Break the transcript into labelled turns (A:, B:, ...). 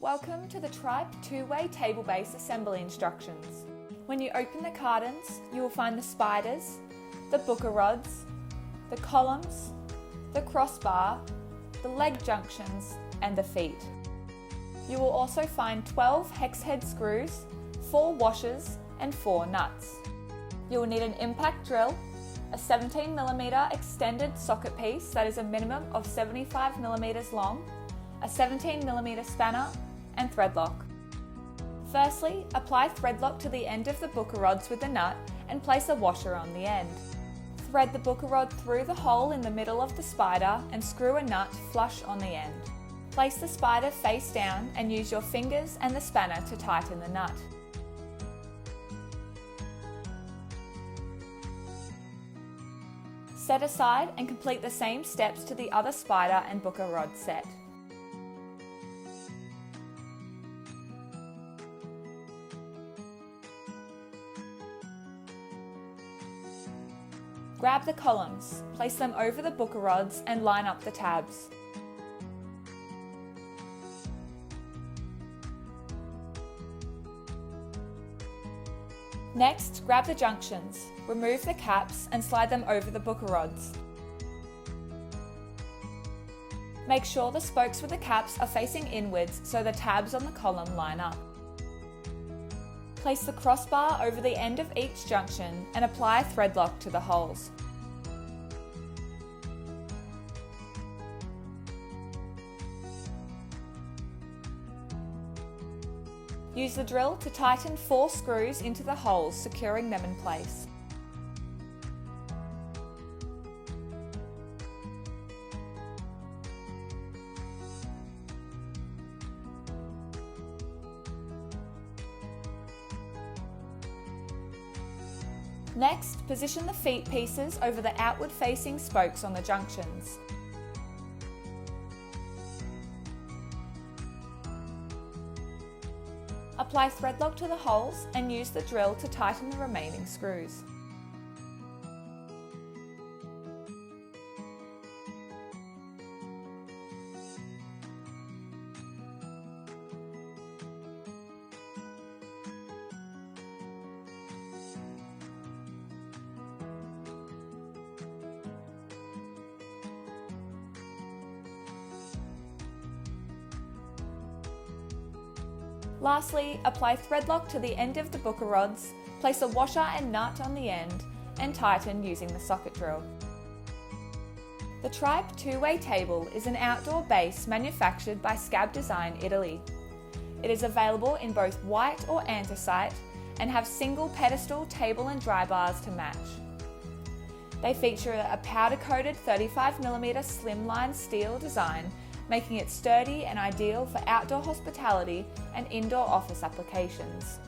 A: Welcome to the Tripe two-way table base assembly instructions. When you open the cartons, you will find the spiders, the booker rods, the columns, the crossbar, the leg junctions and the feet. You will also find 12 hex head screws, 4 washers and 4 nuts. You will need an impact drill, a 17mm extended socket piece that is a minimum of 75mm long, a 17mm spanner and thread lock. Firstly, apply thread lock to the end of the booker rods with the nut and place a washer on the end. Thread the booker rod through the hole in the middle of the spider and screw a nut flush on the end. Place the spider face down and use your fingers and the spanner to tighten the nut. Set aside and complete the same steps to the other spider and booker rod set. Grab the columns, place them over the booker rods and line up the tabs. Next, grab the junctions, remove the caps and slide them over the booker rods. Make sure the spokes with the caps are facing inwards so the tabs on the column line up. Place the crossbar over the end of each junction and apply thread lock to the holes. Use the drill to tighten 4 screws into the holes, securing them in place. Next, position the feet pieces over the outward-facing spokes on the junctions. Apply thread lock to the holes and use the drill to tighten the remaining screws. Lastly, apply thread lock to the end of the booker rods, place a washer and nut on the end, and tighten using the socket drill. The Tripe two-way table is an outdoor base manufactured by Scab Design Italy. It is available in both white or anthracite and have single pedestal table and dry bars to match. They feature a powder-coated 35mm slimline steel design, making it sturdy and ideal for outdoor hospitality and indoor office applications.